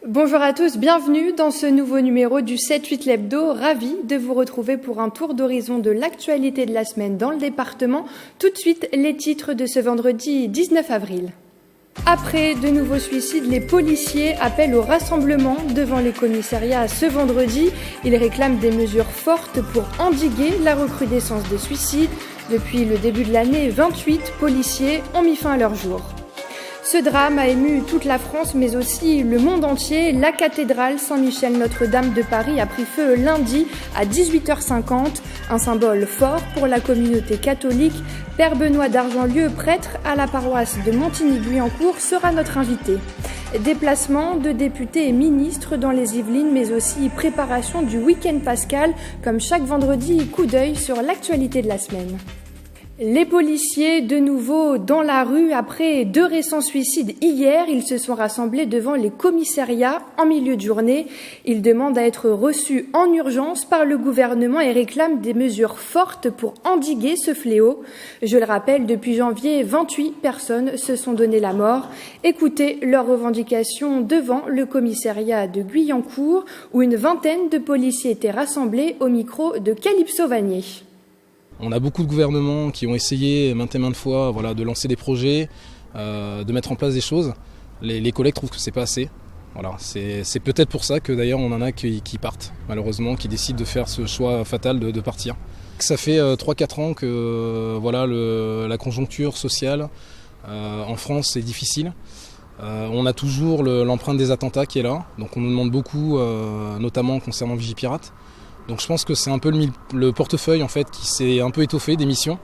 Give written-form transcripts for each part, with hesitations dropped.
Bonjour à tous, bienvenue dans ce nouveau numéro du 7-8 l'hebdo. Ravi de vous retrouver pour un tour d'horizon de l'actualité de la semaine dans le département. Tout de suite, les titres de ce vendredi 19 avril. Après de nouveaux suicides, les policiers appellent au rassemblement devant les commissariats ce vendredi. Ils réclament des mesures fortes pour endiguer la recrudescence des suicides. Depuis le début de l'année, 28 policiers ont mis fin à leur jour. Ce drame a ému toute la France, mais aussi le monde entier. La cathédrale Saint-Michel-Notre-Dame de Paris a pris feu lundi à 18h50. Un symbole fort pour la communauté catholique. Père Benoît d'Argentlieu, prêtre à la paroisse de Montigny-Guyancourt, sera notre invité. Déplacement de députés et ministres dans les Yvelines, mais aussi préparation du week-end pascal. Comme chaque vendredi, coup d'œil sur l'actualité de la semaine. Les policiers, de nouveau dans la rue, après 2 récents suicides hier, ils se sont rassemblés devant les commissariats en milieu de journée. Ils demandent à être reçus en urgence par le gouvernement et réclament des mesures fortes pour endiguer ce fléau. Je le rappelle, depuis janvier, 28 personnes se sont donné la mort. Écoutez leurs revendications devant le commissariat de Guyancourt, où une vingtaine de policiers étaient rassemblés au micro de Calypso Vanier. On a beaucoup de gouvernements qui ont essayé maintes et maintes fois de lancer des projets, de mettre en place des choses. Les collègues trouvent que c'est pas assez. Voilà, c'est peut-être pour ça que d'ailleurs on en a qui partent, malheureusement, qui décident de faire ce choix fatal de partir. Ça fait 3-4 ans que la conjoncture sociale en France est difficile. On a toujours l'empreinte des attentats qui est là, donc on nous demande beaucoup, notamment concernant Vigipirate. Donc je pense que c'est un peu le portefeuille en fait qui s'est un peu étoffé des missions.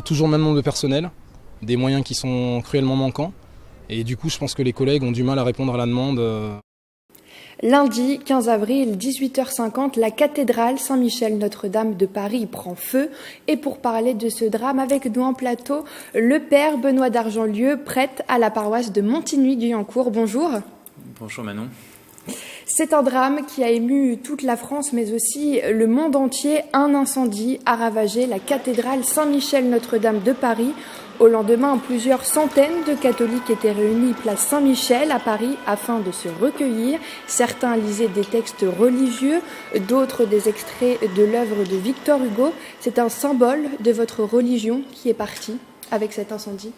Toujours le même nombre de personnel, des moyens qui sont cruellement manquants. Et du coup je pense que les collègues ont du mal à répondre à la demande. Lundi 15 avril, 18h50, la cathédrale Saint-Michel-Notre-Dame de Paris prend feu. Et pour parler de ce drame, avec nous en plateau, le père Benoît d'Argentlieu, prêtre à la paroisse de Montigny-Guyancourt. Bonjour. Bonjour Manon. C'est un drame qui a ému toute la France, mais aussi le monde entier. Un incendie a ravagé la cathédrale Saint-Michel-Notre-Dame de Paris. Au lendemain, plusieurs centaines de catholiques étaient réunis place Saint-Michel à Paris afin de se recueillir. Certains lisaient des textes religieux, d'autres des extraits de l'œuvre de Victor Hugo. C'est un symbole de votre religion qui est parti avec cet incendie.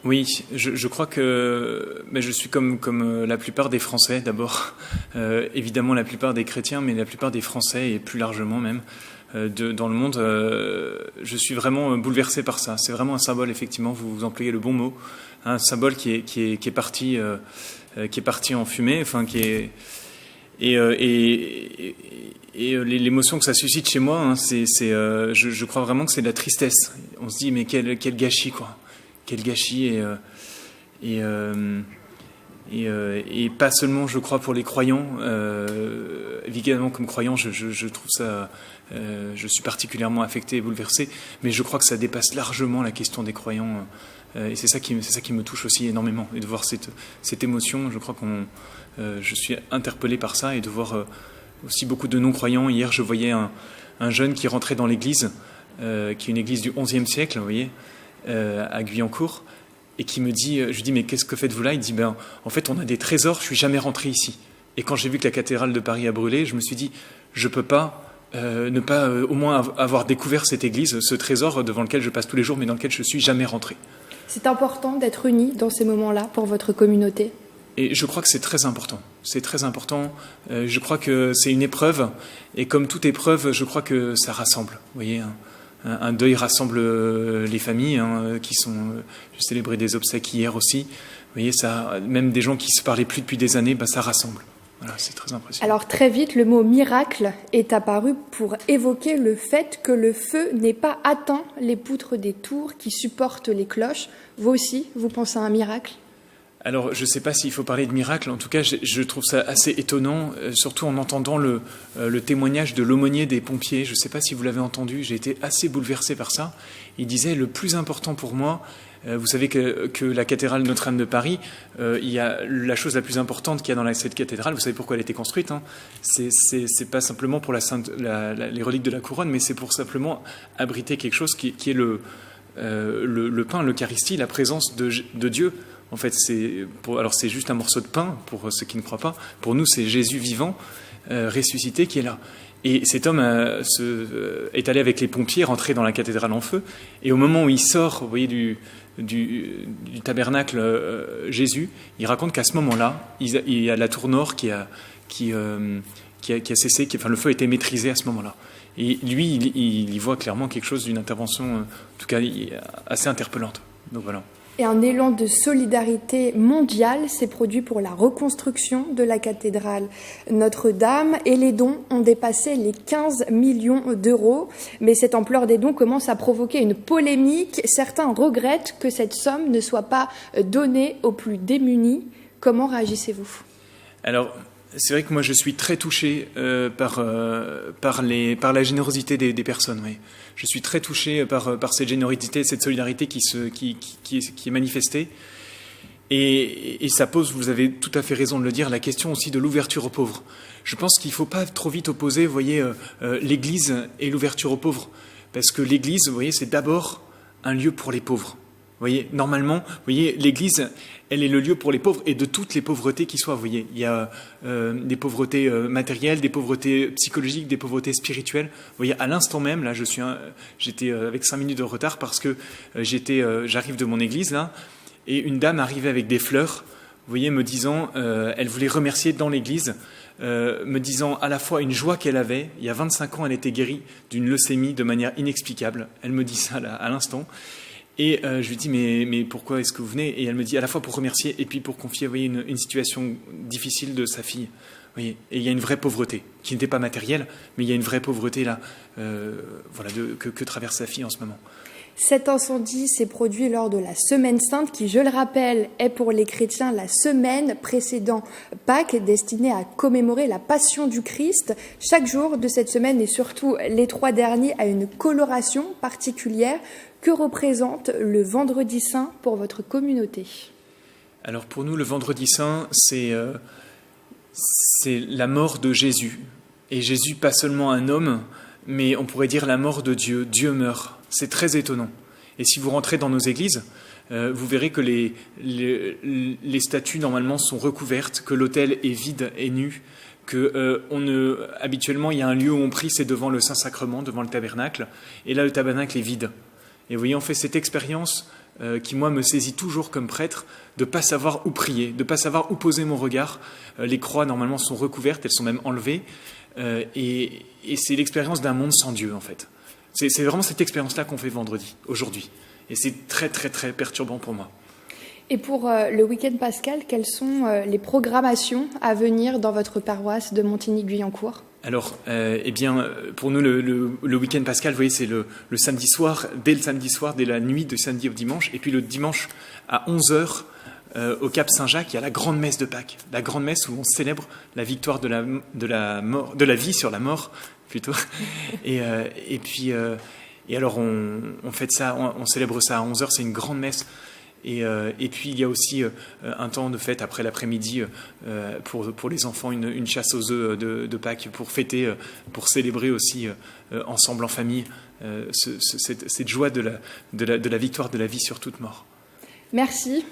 Oui, je crois que je suis comme la plupart des Français d'abord, évidemment la plupart des chrétiens, mais la plupart des Français et plus largement même dans le monde. Je suis vraiment bouleversé par ça. C'est vraiment un symbole, effectivement, vous employez le bon mot, un symbole qui est parti en fumée, enfin l'émotion que ça suscite chez moi, je crois vraiment que c'est de la tristesse. On se dit mais quel gâchis quoi. Quel gâchis et pas seulement, je crois, pour les croyants. Évidemment, comme croyant, je trouve ça, je suis particulièrement affecté et bouleversé, mais je crois que ça dépasse largement la question des croyants. Et c'est ça qui me touche aussi énormément. Et de voir cette émotion, je crois je suis interpellé par ça, et de voir aussi beaucoup de non-croyants. Hier, je voyais un jeune qui rentrait dans l'église, qui est une église du XIe siècle, vous voyez, à Guyancourt, et qui me dit, je lui dis mais qu'est-ce que faites-vous là? Il dit en fait on a des trésors, je suis jamais rentré ici. Et quand j'ai vu que la cathédrale de Paris a brûlé, je me suis dit je peux pas ne pas au moins avoir découvert cette église, ce trésor devant lequel je passe tous les jours mais dans lequel je suis jamais rentré. C'est important d'être unis dans ces moments-là pour votre communauté. Et je crois que c'est très important. C'est très important. Je crois que c'est une épreuve, et comme toute épreuve, je crois que ça rassemble. Vous voyez, un deuil rassemble les familles qui sont. J'ai célébré des obsèques hier aussi. Vous voyez, ça, même des gens qui se parlaient plus depuis des années, ça rassemble. Voilà, c'est très impressionnant. Alors très vite, le mot miracle est apparu pour évoquer le fait que le feu n'ait pas atteint les poutres des tours qui supportent les cloches. Vous aussi, vous pensez à un miracle ? Alors, je ne sais pas s'il faut parler de miracle. En tout cas, je trouve ça assez étonnant, surtout en entendant le témoignage de l'aumônier des pompiers. Je ne sais pas si vous l'avez entendu, j'ai été assez bouleversé par ça. Il disait, le plus important pour moi, vous savez que la cathédrale Notre-Dame de Paris, il y a la chose la plus importante qu'il y a dans cette cathédrale, vous savez pourquoi elle a été construite, c'est pas simplement pour les reliques de la couronne, mais c'est pour simplement abriter quelque chose qui est le pain, l'Eucharistie, la présence de Dieu. En fait, alors c'est juste un morceau de pain pour ceux qui ne croient pas. Pour nous, c'est Jésus vivant, ressuscité, qui est là. Et cet homme est allé avec les pompiers, rentré dans la cathédrale en feu. Et au moment où il sort, vous voyez, du tabernacle Jésus, il raconte qu'à ce moment-là, il y a la tour nord qui a cessé, le feu a été maîtrisé à ce moment-là. Et lui, il y voit clairement quelque chose d'une intervention, en tout cas, assez interpellante. Donc voilà. Et un élan de solidarité mondiale s'est produit pour la reconstruction de la cathédrale Notre-Dame et les dons ont dépassé les 15 millions d'euros. Mais cette ampleur des dons commence à provoquer une polémique. Certains regrettent que cette somme ne soit pas donnée aux plus démunis. Comment réagissez-vous ? Alors, c'est vrai que moi je suis très touché par la générosité des personnes. Oui. Je suis très touché par cette générosité, cette solidarité qui est manifestée. Et ça pose, vous avez tout à fait raison de le dire, la question aussi de l'ouverture aux pauvres. Je pense qu'il ne faut pas trop vite opposer, vous voyez, l'Église et l'ouverture aux pauvres. Parce que l'Église, vous voyez, c'est d'abord un lieu pour les pauvres. Vous voyez, normalement, vous voyez, l'Église, elle est le lieu pour les pauvres et de toutes les pauvretés qui soient. Vous voyez, il y a des pauvretés matérielles, des pauvretés psychologiques, des pauvretés spirituelles. Vous voyez, à l'instant même, là, j'étais avec 5 minutes de retard parce que j'arrive de mon église là, et une dame arrivait avec des fleurs. Vous voyez, me disant, elle voulait remercier dans l'église, me disant à la fois une joie qu'elle avait. Il y a 25 ans, elle était guérie d'une leucémie de manière inexplicable. Elle me dit ça là, à l'instant. Et je lui dis mais pourquoi est-ce que vous venez ? Et elle me dit à la fois pour remercier et puis pour confier, vous voyez, une situation difficile de sa fille. Vous voyez, et il y a une vraie pauvreté qui n'était pas matérielle, mais il y a une vraie pauvreté là, que traverse sa fille en ce moment. Cet incendie s'est produit lors de la Semaine Sainte qui, je le rappelle, est pour les chrétiens la semaine précédant Pâques, destinée à commémorer la Passion du Christ. Chaque jour de cette semaine et surtout les 3 derniers a une coloration particulière. Que représente le Vendredi Saint pour votre communauté ? Alors pour nous, le Vendredi Saint, c'est la mort de Jésus. Et Jésus, pas seulement un homme, mais on pourrait dire la mort de Dieu. Dieu meurt. C'est très étonnant. Et si vous rentrez dans nos églises, vous verrez que les statues, normalement, sont recouvertes, que l'autel est vide et nu, habituellement, il y a un lieu où on prie, c'est devant le Saint-Sacrement, devant le tabernacle. Et là, le tabernacle est vide. Et vous voyez, on fait cette expérience qui, moi, me saisit toujours comme prêtre, de ne pas savoir où prier, de ne pas savoir où poser mon regard. Les croix, normalement, sont recouvertes, elles sont même enlevées. Et c'est l'expérience d'un monde sans Dieu, en fait. C'est vraiment cette expérience-là qu'on fait vendredi, aujourd'hui. Et c'est très, très, très perturbant pour moi. Et pour le week-end pascal, quelles sont les programmations à venir dans votre paroisse de Montigny-Guyancourt ? Alors, pour nous, le week-end pascal, vous voyez, c'est le samedi soir, dès la nuit de samedi au dimanche. Et puis le dimanche, à 11h, au Cap Saint-Jacques, il y a la grande messe de Pâques. La grande messe où on célèbre la victoire de la vie sur la mort, plutôt. Et alors, on fête ça, on célèbre ça à 11h, c'est une grande messe. Et puis il y a aussi un temps de fête après l'après-midi pour les enfants, une chasse aux œufs de Pâques pour fêter, pour célébrer aussi ensemble en famille cette joie de la victoire de la vie sur toute mort. Merci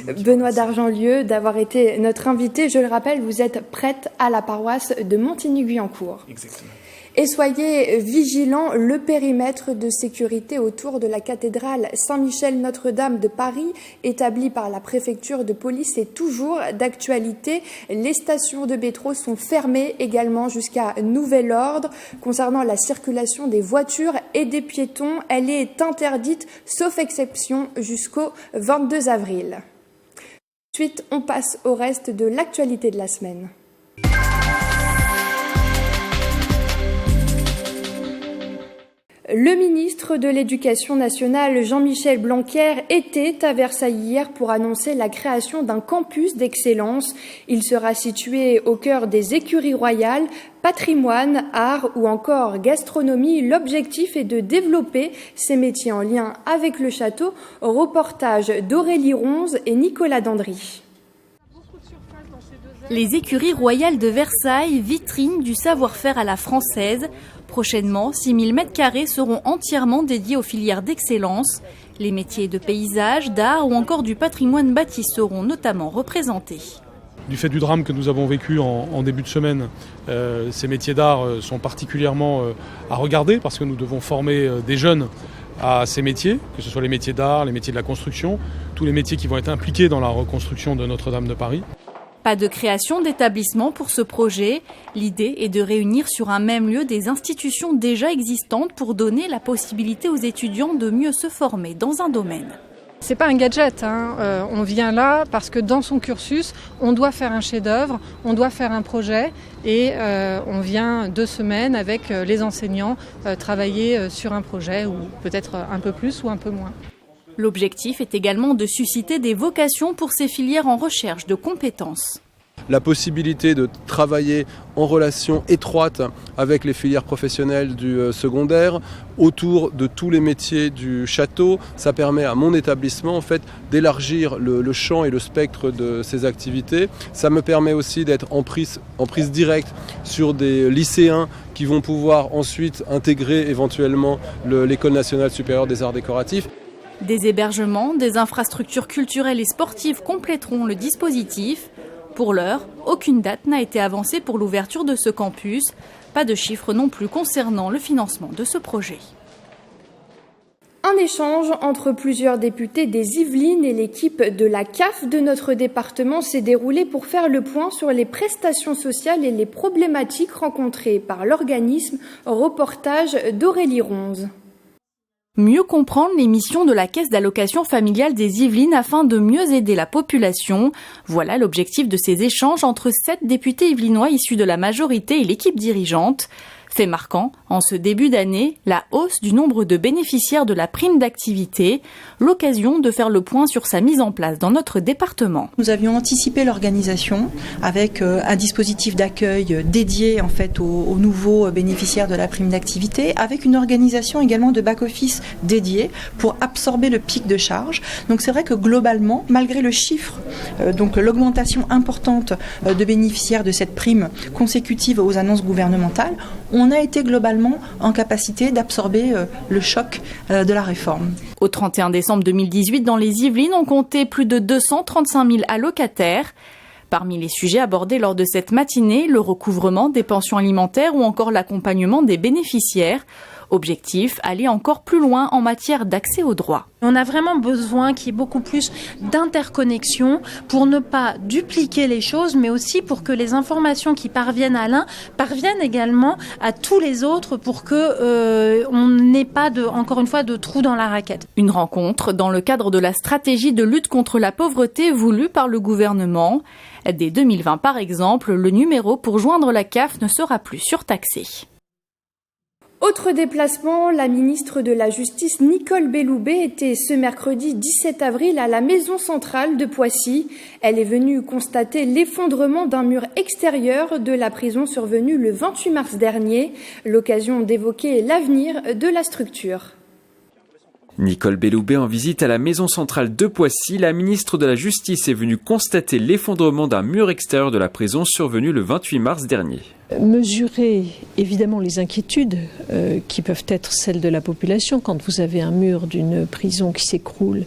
Benoît d'Argentlieu d'avoir été notre invité. Je le rappelle, vous êtes prêtre à la paroisse de Montigny-Guyancourt. Exactement. Et soyez vigilants, le périmètre de sécurité autour de la cathédrale Saint-Michel-Notre-Dame de Paris, établi par la préfecture de police, est toujours d'actualité. Les stations de métro sont fermées également jusqu'à nouvel ordre. Concernant la circulation des voitures et des piétons, elle est interdite, sauf exception, jusqu'au 22 avril. Ensuite, on passe au reste de l'actualité de la semaine. Le ministre de l'Éducation nationale, Jean-Michel Blanquer, était à Versailles hier pour annoncer la création d'un campus d'excellence. Il sera situé au cœur des écuries royales, patrimoine, art ou encore gastronomie. L'objectif est de développer ces métiers en lien avec le château. Reportage d'Aurélie Ronze et Nicolas Dandry. Les écuries royales de Versailles, vitrine du savoir-faire à la française, Prochainement, 6000 m² seront entièrement dédiés aux filières d'excellence. Les métiers de paysage, d'art ou encore du patrimoine bâti seront notamment représentés. Du fait du drame que nous avons vécu en début de semaine, ces métiers d'art sont particulièrement à regarder parce que nous devons former des jeunes à ces métiers, que ce soit les métiers d'art, les métiers de la construction, tous les métiers qui vont être impliqués dans la reconstruction de Notre-Dame de Paris. Pas de création d'établissement pour ce projet. L'idée est de réunir sur un même lieu des institutions déjà existantes pour donner la possibilité aux étudiants de mieux se former dans un domaine. C'est pas un gadget, on vient là parce que dans son cursus, on doit faire un chef-d'œuvre, on doit faire un projet et on vient 2 semaines avec les enseignants travailler sur un projet ou peut-être un peu plus ou un peu moins. L'objectif est également de susciter des vocations pour ces filières en recherche de compétences. La possibilité de travailler en relation étroite avec les filières professionnelles du secondaire autour de tous les métiers du château, ça permet à mon établissement en fait d'élargir le champ et le spectre de ses activités. Ça me permet aussi d'être en prise directe sur des lycéens qui vont pouvoir ensuite intégrer éventuellement l'École nationale supérieure des arts décoratifs. Des hébergements, des infrastructures culturelles et sportives compléteront le dispositif. Pour l'heure, aucune date n'a été avancée pour l'ouverture de ce campus. Pas de chiffres non plus concernant le financement de ce projet. Un échange entre plusieurs députés des Yvelines et l'équipe de la CAF de notre département s'est déroulé pour faire le point sur les prestations sociales et les problématiques rencontrées par l'organisme. Reportage d'Aurélie Ronze. Mieux comprendre les missions de la Caisse d'allocation familiale des Yvelines afin de mieux aider la population. Voilà l'objectif de ces échanges entre 7 députés yvelinois issus de la majorité et l'équipe dirigeante. Fait marquant, en ce début d'année, la hausse du nombre de bénéficiaires de la prime d'activité, l'occasion de faire le point sur sa mise en place dans notre département. Nous avions anticipé l'organisation avec un dispositif d'accueil dédié en fait aux nouveaux bénéficiaires de la prime d'activité, avec une organisation également de back-office dédiée pour absorber le pic de charge. Donc c'est vrai que globalement, malgré le chiffre, donc l'augmentation importante de bénéficiaires de cette prime consécutive aux annonces gouvernementales, on a été globalement en capacité d'absorber le choc de la réforme. Au 31 décembre 2018, dans les Yvelines, on comptait plus de 235 000 allocataires. Parmi les sujets abordés lors de cette matinée, le recouvrement des pensions alimentaires ou encore l'accompagnement des bénéficiaires. Objectif, aller encore plus loin en matière d'accès aux droits. On a vraiment besoin qu'il y ait beaucoup plus d'interconnexion pour ne pas dupliquer les choses, mais aussi pour que les informations qui parviennent à l'un parviennent également à tous les autres pour que on n'ait pas encore une fois de trous dans la raquette. Une rencontre dans le cadre de la stratégie de lutte contre la pauvreté voulue par le gouvernement. Dès 2020 par exemple, le numéro pour joindre la CAF ne sera plus surtaxé. Autre déplacement, la ministre de la Justice Nicole Belloubet était ce mercredi 17 avril à la maison centrale de Poissy. Elle est venue constater l'effondrement d'un mur extérieur de la prison survenu le 28 mars dernier, l'occasion d'évoquer l'avenir de la structure. Nicole Belloubet en visite à la maison centrale de Poissy, la ministre de la Justice est venue constater l'effondrement d'un mur extérieur de la prison survenu le 28 mars dernier. Mesurer évidemment les inquiétudes qui peuvent être celles de la population. Quand vous avez un mur d'une prison qui s'écroule,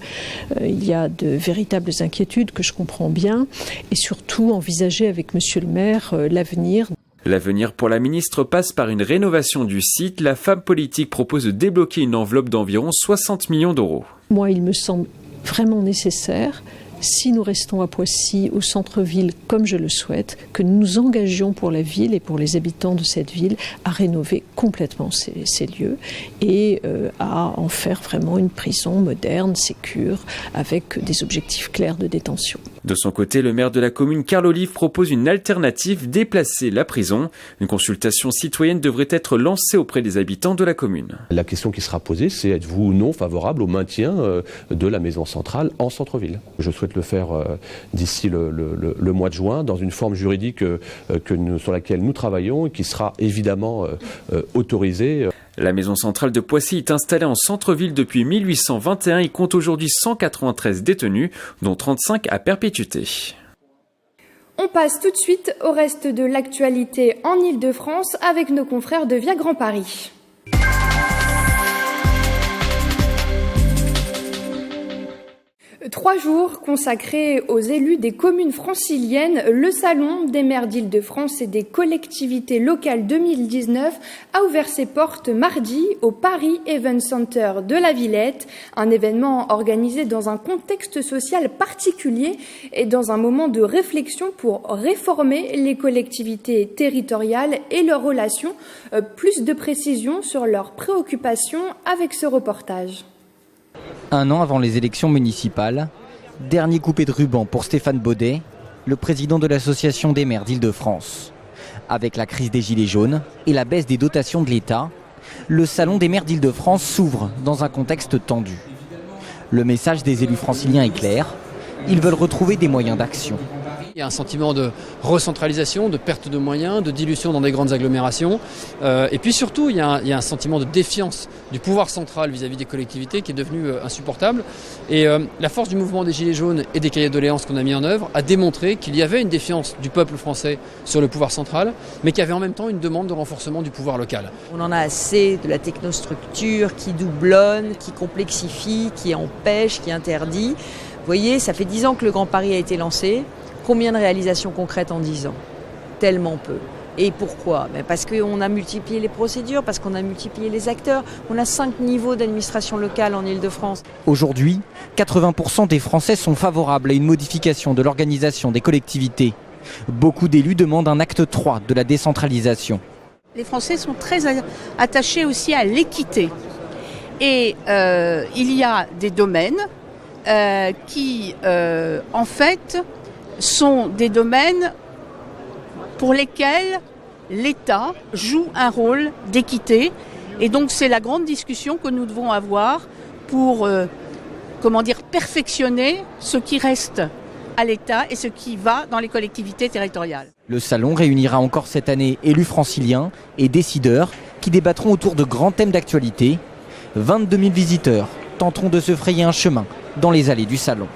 il y a de véritables inquiétudes que je comprends bien, et surtout envisager avec monsieur le maire l'avenir. L'avenir pour la ministre passe par une rénovation du site. La femme politique propose de débloquer une enveloppe d'environ 60 millions d'euros. Moi, il me semble vraiment nécessaire, si nous restons à Poissy, au centre-ville, comme je le souhaite, que nous nous engagions pour la ville et pour les habitants de cette ville à rénover complètement ces lieux et à en faire vraiment une prison moderne, sécure, avec des objectifs clairs de détention. De son côté, le maire de la commune, Carl Olive, propose une alternative, déplacer la prison. Une consultation citoyenne devrait être lancée auprès des habitants de la commune. La question qui sera posée, c'est êtes-vous ou non favorable au maintien de la maison centrale en centre-ville ? Je souhaite le faire d'ici le mois de juin, dans une forme juridique sur laquelle nous travaillons et qui sera évidemment autorisée. La maison centrale de Poissy est installée en centre-ville depuis 1821 et compte aujourd'hui 193 détenus, dont 35 à perpétuité. On passe tout de suite au reste de l'actualité en Île-de-France avec nos confrères de Via Grand Paris. Trois jours consacrés aux élus des communes franciliennes, le Salon des maires d'Île-de-France et des collectivités locales 2019 a ouvert ses portes mardi au Paris Event Center de la Villette, un événement organisé dans un contexte social particulier et dans un moment de réflexion pour réformer les collectivités territoriales et leurs relations. Plus de précisions sur leurs préoccupations avec ce reportage. Un an avant les élections municipales, dernier coupé de ruban pour Stéphane Baudet, le président de l'Association des maires d'Île-de-France. Avec la crise des Gilets jaunes et la baisse des dotations de l'État, le Salon des maires d'Île-de-France s'ouvre dans un contexte tendu. Le message des élus franciliens est clair, ils veulent retrouver des moyens d'action. Il y a un sentiment de recentralisation, de perte de moyens, de dilution dans des grandes agglomérations. Et puis surtout, il y a un sentiment de défiance du pouvoir central vis-à-vis des collectivités qui est devenu insupportable. Et la force du mouvement des Gilets jaunes et des cahiers de doléances qu'on a mis en œuvre a démontré qu'il y avait une défiance du peuple français sur le pouvoir central, mais qu'il y avait en même temps une demande de renforcement du pouvoir local. On en a assez de la technostructure qui doublonne, qui complexifie, qui empêche, qui interdit. Vous voyez, ça fait 10 ans que le Grand Paris a été lancé. Combien de réalisations concrètes en 10 ans? Tellement peu. Et pourquoi? Parce qu'on a multiplié les procédures, parce qu'on a multiplié les acteurs. On a 5 niveaux d'administration locale en Île-de-France. Aujourd'hui, 80% des Français sont favorables à une modification de l'organisation des collectivités. Beaucoup d'élus demandent un acte 3 de la décentralisation. Les Français sont très attachés aussi à l'équité. Et il y a des domaines qui, en fait, sont des domaines pour lesquels l'État joue un rôle d'équité. Et donc c'est la grande discussion que nous devons avoir pour perfectionner ce qui reste à l'État et ce qui va dans les collectivités territoriales. Le salon réunira encore cette année élus franciliens et décideurs qui débattront autour de grands thèmes d'actualité. 22 000 visiteurs tenteront de se frayer un chemin dans les allées du salon.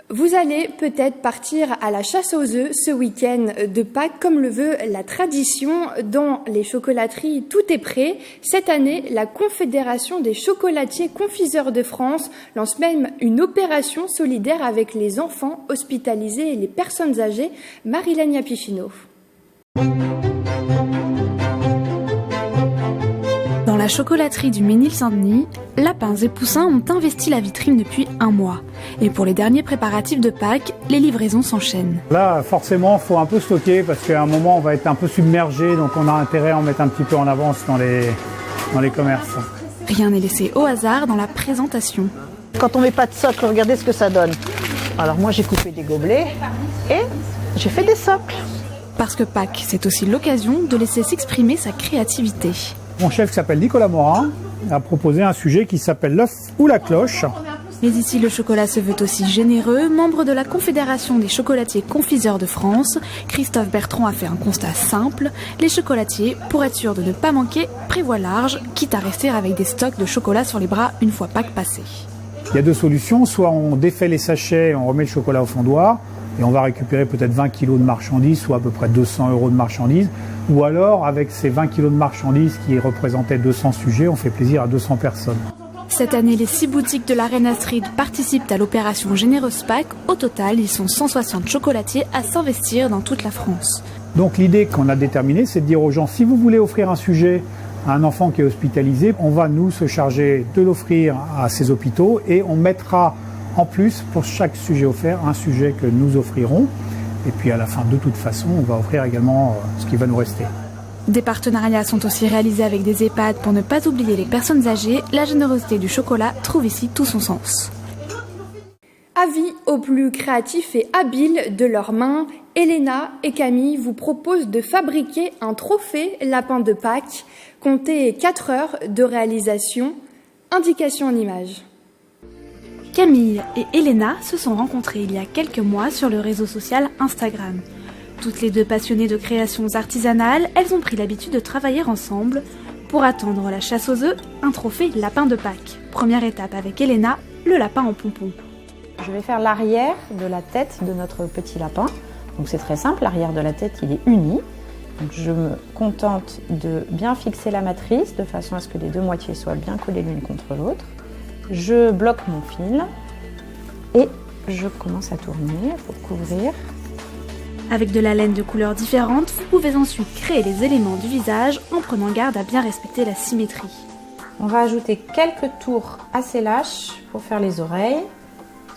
Vous allez peut-être partir à la chasse aux œufs ce week-end de Pâques, comme le veut la tradition. Dans les chocolateries, tout est prêt. Cette année, la Confédération des chocolatiers confiseurs de France lance même une opération solidaire avec les enfants hospitalisés et les personnes âgées. Marilène Yapifino. Dans la chocolaterie du Ménil-Saint-Denis, Lapins et Poussins ont investi la vitrine depuis un mois. Et pour les derniers préparatifs de Pâques, les livraisons s'enchaînent. Là, forcément, il faut un peu stocker parce qu'à un moment, on va être un peu submergé. Donc on a intérêt à en mettre un petit peu en avance dans les commerces. Rien n'est laissé au hasard dans la présentation. Quand on met pas de socle, regardez ce que ça donne. Alors moi, j'ai coupé des gobelets et j'ai fait des socles. Parce que Pâques, c'est aussi l'occasion de laisser s'exprimer sa créativité. Mon chef qui s'appelle Nicolas Morin a proposé un sujet qui s'appelle l'œuf ou la cloche. Mais ici, le chocolat se veut aussi généreux. Membre de la Confédération des chocolatiers confiseurs de France, Christophe Bertrand a fait un constat simple. Les chocolatiers, pour être sûrs de ne pas manquer, prévoient large, quitte à rester avec des stocks de chocolat sur les bras une fois Pâques passé. Il y a deux solutions. Soit on défait les sachets, on remet le chocolat au fondoir et on va récupérer peut-être 20 kilos de marchandises, soit à peu près 200 € de marchandises. Ou alors, avec ces 20 kilos de marchandises qui représentaient 200 sujets, on fait plaisir à 200 personnes. Cette année, les 6 boutiques de l'Arena Street participent à l'opération Généreuse Pâques. Au total, ils sont 160 chocolatiers à s'investir dans toute la France. Donc l'idée qu'on a déterminée, c'est de dire aux gens, si vous voulez offrir un sujet à un enfant qui est hospitalisé, on va nous se charger de l'offrir à ces hôpitaux et on mettra en plus, pour chaque sujet offert, un sujet que nous offrirons. Et puis à la fin, de toute façon, on va offrir également ce qui va nous rester. Des partenariats sont aussi réalisés avec des EHPAD pour ne pas oublier les personnes âgées. La générosité du chocolat trouve ici tout son sens. Avis aux plus créatifs et habiles de leurs mains, Elena et Camille vous proposent de fabriquer un trophée lapin de Pâques. Comptez 4 heures de réalisation. Indication en images. Camille et Elena se sont rencontrées il y a quelques mois sur le réseau social Instagram. Toutes les deux passionnées de créations artisanales, elles ont pris l'habitude de travailler ensemble pour attendre la chasse aux œufs, un trophée lapin de Pâques. Première étape avec Elena, le lapin en pompon. Je vais faire l'arrière de la tête de notre petit lapin. Donc c'est très simple, l'arrière de la tête il est uni. Donc je me contente de bien fixer la matrice de façon à ce que les deux moitiés soient bien collées l'une contre l'autre. Je bloque mon fil et je commence à tourner pour couvrir. Avec de la laine de couleurs différentes, vous pouvez ensuite créer les éléments du visage en prenant garde à bien respecter la symétrie. On va ajouter quelques tours assez lâches pour faire les oreilles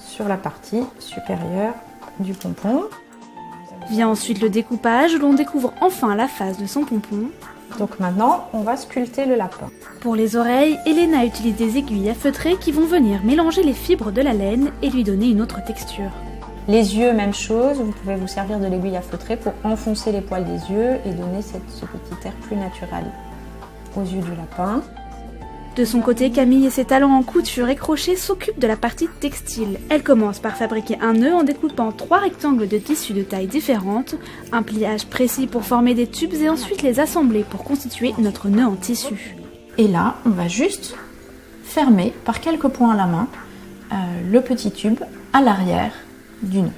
sur la partie supérieure du pompon. Vient ensuite le découpage où l'on découvre enfin la face de son pompon. Donc maintenant, on va sculpter le lapin. Pour les oreilles, Elena utilise des aiguilles à feutrer qui vont venir mélanger les fibres de la laine et lui donner une autre texture. Les yeux, même chose, vous pouvez vous servir de l'aiguille à feutrer pour enfoncer les poils des yeux et donner ce petit air plus naturel aux yeux du lapin. De son côté, Camille et ses talents en couture et crochet s'occupent de la partie textile. Elle commence par fabriquer un nœud en découpant 3 rectangles de tissu de tailles différentes, un pliage précis pour former des tubes et ensuite les assembler pour constituer notre nœud en tissu. Et là, on va juste fermer par quelques points à la main le petit tube à l'arrière du nœud.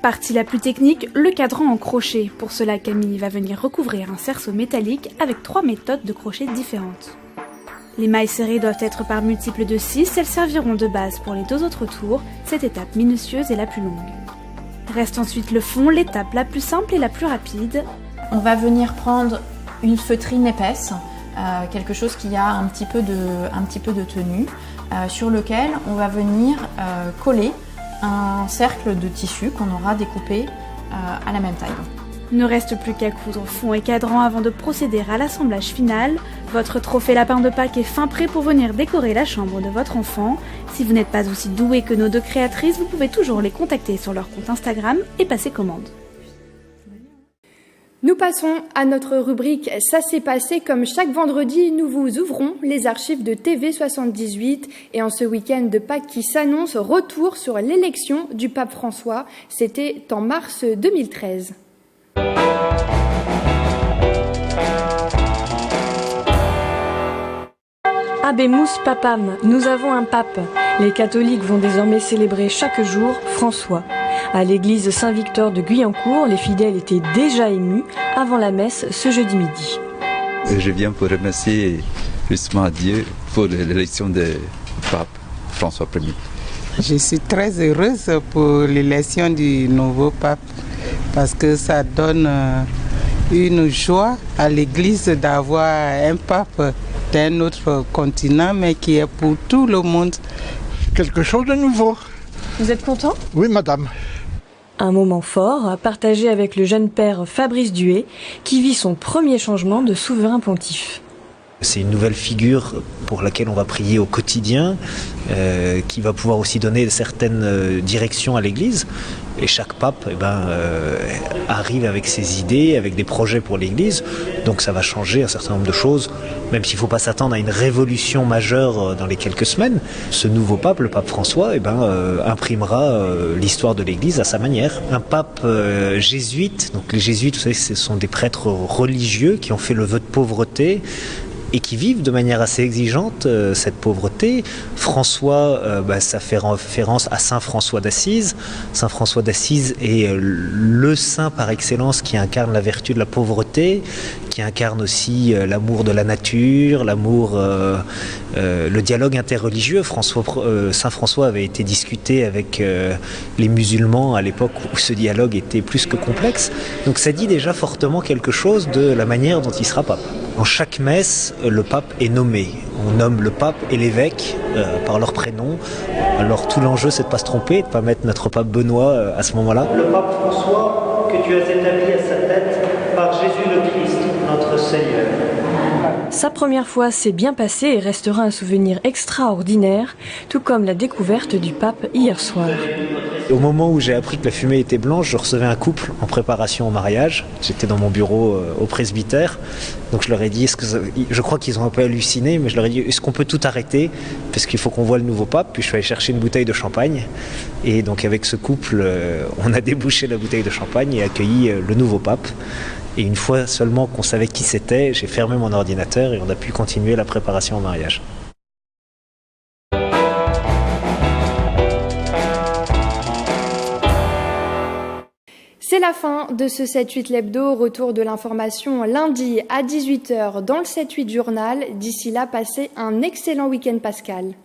Partie la plus technique, le cadran en crochet. Pour cela, Camille va venir recouvrir un cerceau métallique avec 3 méthodes de crochet différentes. Les mailles serrées doivent être par multiples de 6, elles serviront de base pour les 2 autres tours, cette étape minutieuse est la plus longue. Reste ensuite le fond, l'étape la plus simple et la plus rapide. On va venir prendre une feutrine épaisse, quelque chose qui a un petit peu de tenue, sur lequel on va venir coller un cercle de tissu qu'on aura découpé à la même taille. Il ne reste plus qu'à coudre fond et cadran avant de procéder à l'assemblage final. Votre trophée lapin de Pâques est fin prêt pour venir décorer la chambre de votre enfant. Si vous n'êtes pas aussi doué que nos 2 créatrices, vous pouvez toujours les contacter sur leur compte Instagram et passer commande. Nous passons à notre rubrique « Ça s'est passé ». Comme chaque vendredi, nous vous ouvrons les archives de TV78 et en ce week-end de Pâques qui s'annonce, retour sur l'élection du pape François. C'était en mars 2013. Habemus Papam, nous avons un pape. Les catholiques vont désormais célébrer chaque jour François. À l'église Saint-Victor de Guyancourt, les fidèles étaient déjà émus avant la messe ce jeudi midi. Je viens pour remercier justement Dieu pour l'élection du pape François Ier. Je suis très heureuse pour l'élection du nouveau pape parce que ça donne une joie à l'église d'avoir un pape d'un autre continent mais qui est pour tout le monde. Quelque chose de nouveau. Vous êtes content ? Oui, madame. Un moment fort partagé avec le jeune père Fabrice Duhé qui vit son premier changement de souverain pontife. C'est une nouvelle figure pour laquelle on va prier au quotidien, qui va pouvoir aussi donner certaines directions à l'Église. Et chaque pape arrive avec ses idées, avec des projets pour l'Église. Donc ça va changer un certain nombre de choses, même s'il ne faut pas s'attendre à une révolution majeure dans les quelques semaines. Ce nouveau pape, le pape François, imprimera l'histoire de l'Église à sa manière. Un pape jésuite, donc les jésuites, vous savez, ce sont des prêtres religieux qui ont fait le vœu de pauvreté, et qui vivent de manière assez exigeante cette pauvreté. François, ça fait référence à Saint François d'Assise. Saint François d'Assise est le saint par excellence qui incarne la vertu de la pauvreté, qui incarne aussi l'amour de la nature, l'amour, le dialogue interreligieux. Saint François avait été discuté avec les musulmans à l'époque où ce dialogue était plus que complexe. Donc ça dit déjà fortement quelque chose de la manière dont il sera pape. En chaque messe, le pape est nommé. On nomme le pape et l'évêque par leur prénom. Alors tout l'enjeu, c'est de ne pas se tromper, de ne pas mettre notre pape Benoît à ce moment-là. Le pape François, que tu as établi à sa tête par Jésus le Christ, notre Seigneur. Sa première fois s'est bien passée et restera un souvenir extraordinaire, tout comme la découverte du pape hier soir. Au moment où j'ai appris que la fumée était blanche, je recevais un couple en préparation au mariage. J'étais dans mon bureau au presbytère. Donc je leur ai dit, je crois qu'ils ont un peu halluciné, mais je leur ai dit, est-ce qu'on peut tout arrêter ? Parce qu'il faut qu'on voit le nouveau pape. Puis je suis allé chercher une bouteille de champagne. Et donc avec ce couple, on a débouché la bouteille de champagne et accueilli le nouveau pape. Et une fois seulement qu'on savait qui c'était, j'ai fermé mon ordinateur et on a pu continuer la préparation au mariage. C'est la fin de ce 7-8 l'hebdo. Retour de l'information lundi à 18h dans le 7-8 journal. D'ici là, passez un excellent week-end, Pascal.